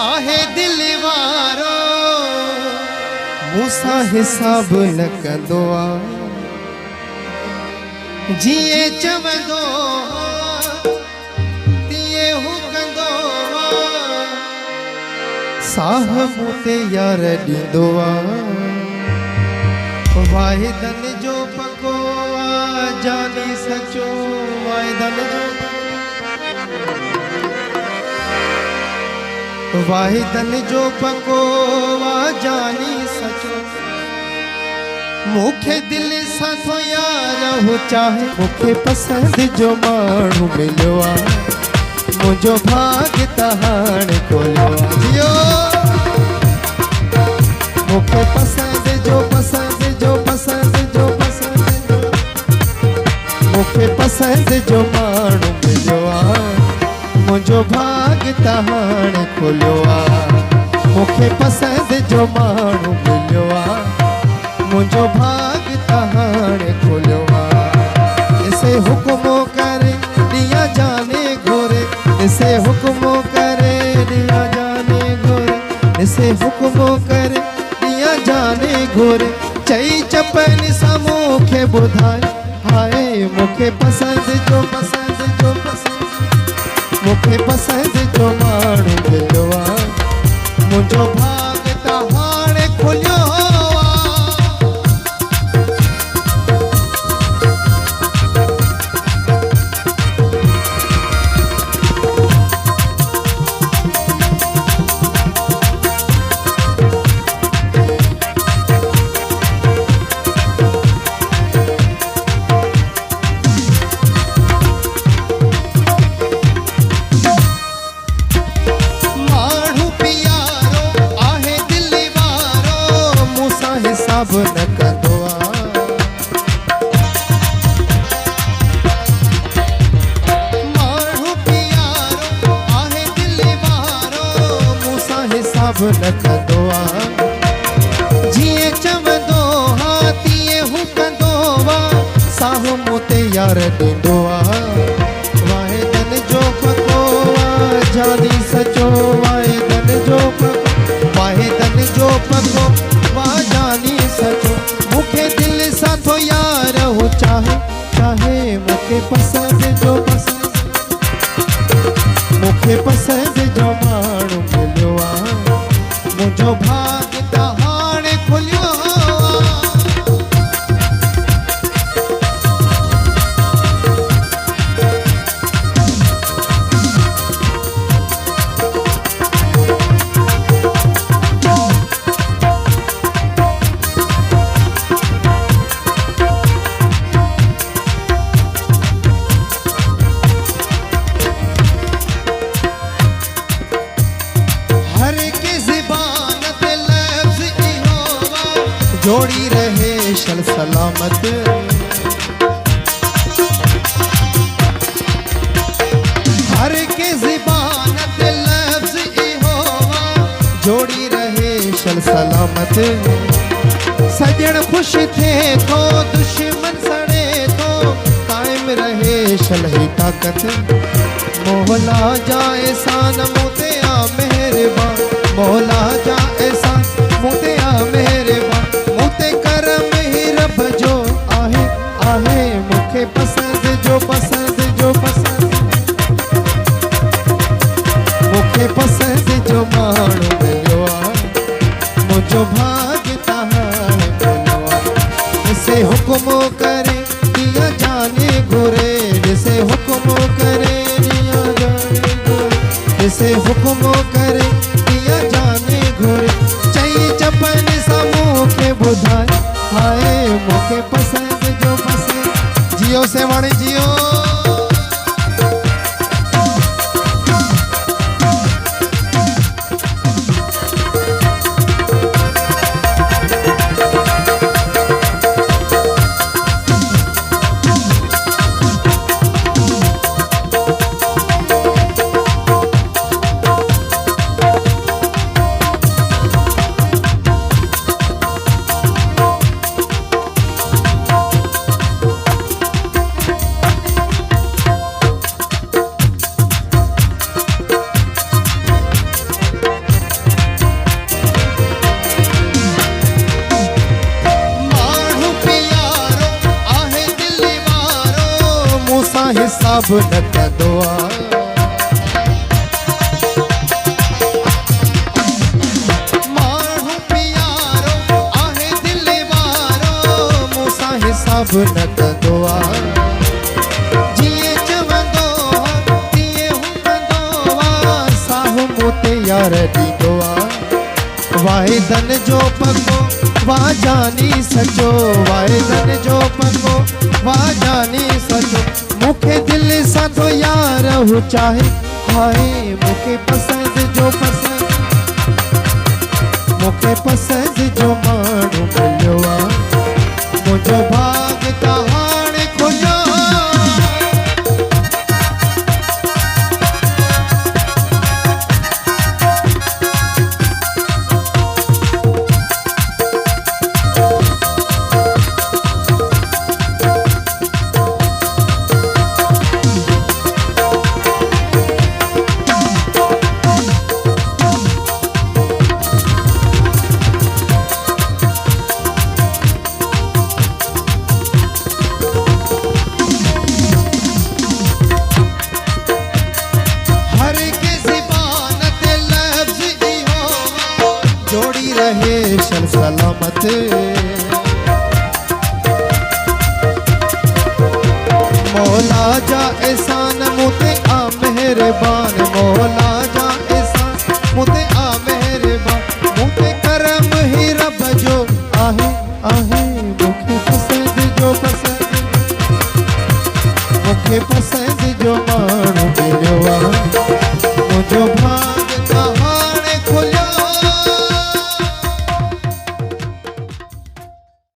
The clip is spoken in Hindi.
आहे दिल वारो मूसा हिसाब न कंदो आहे जिए चवंदो तीअं हू कंदो आहे साह मूं ते यार ॾींदो आहे वाहिदन जो पको आहे जानी सचो वाहिदन जो वाहिदन जो पको आहे जानी सचो मूंखे दिल सां थो यार हू चाहे मूंखे पसंदि जो माण्हू मिलियो आहे मुंहिंजो भाग त हाणे खोलियो आहे जियो मूंखे पसंदि जो मूंखे पसंदि जो माण्हू मिलियो आहे मुंहिंजो भाग त हाणे खोलियो आहे मूंखे पसंदि जो माण्हू मिलियो आहे मुंहिंजो भाग त हाणे खोलियो आहे इसे हुकुमो करे दिया जाने घोरे इसे हुकुमो करे दिया जाने घोरे इसे हुकुमो करे दिया जाने घोरे चई चपनि सां मूंखे ॿुधाए हाय मूंखे पसंदि जो मूंखे पसंदि जो माण्हू मिलियो आहे मुंहिंजो भाग त हाणे खुलियो हिसाब न कंदो आहे माण्हू प्यारो आहे दिल वारो मूंसां हिसाब न कंदो आहे जीअं चवंदो हा तीअं हू कंदो आहे साहु मूं ते यार ॾींदो आहे वाहिदन जो पको आहे जानी सचो वाहिदन जो पको जानी सचो मूंखे दिल सां थो यार हू चाहे मूंखे पसंदि जो माण्हू मिलियो आहे मुंहिंजो भाग त हाणे खुलियो जोड़ी रहे शल सलामत हर के ज़बान ते लफ्ज़ इहो जोड़ी रहे शल सलामत सजण खुश थे तो दुश्मन सड़े तो कायम रहे शल ही ताकत मौला जा एहसान मुते आ मेहरबान मौला जा एहसान मुते आ मेहरबान मुते करम ही रब जो आहे मूंखे पसंदि जो मूंखे पसंदि जो माण्हू मिलियो आहे मुंहिंजो भाग त हाणे खोलियो आहे ॾिसे हुकुमो करे दिया जाने घुरे ॾिसे हुकुमो करे दिया जाने घुरे ॾिसे हुकुमो करे दिया जाने घुरे चई चपनि सां मूंखे ॿुधाए हाय मूंखे पसंदि जो जियो से वाणी जियो हिसाब न कंदो आहे। माण्हू प्यारो आहे दिल वारो मूंसां हिसाब न कंदो आहे। जीअं चवंदो आहे तीअं हूंदो आहे साहु मूं ते यार ॾींदो आहे। वाहिदन जो पको वाह जानी सचो वाहिदन जो पको वाह जानी सचो मूंखे दिल सां तो यार हू चाहे हाय मूंखे पसंदि जो माण्हू मिलियो आहे। मुंहिंजो भाग त हाणे खुलियो। जोड़ी रहे शल सलामत मौला जा एहसान मुते आ मेहरबान मौला जा एहसान मुते आ मेहरबान मुते करम ही रब जो आहे आहे मूंखे पसंद जो माण्हू मिलियो आहे। मुंहिंजो भाउ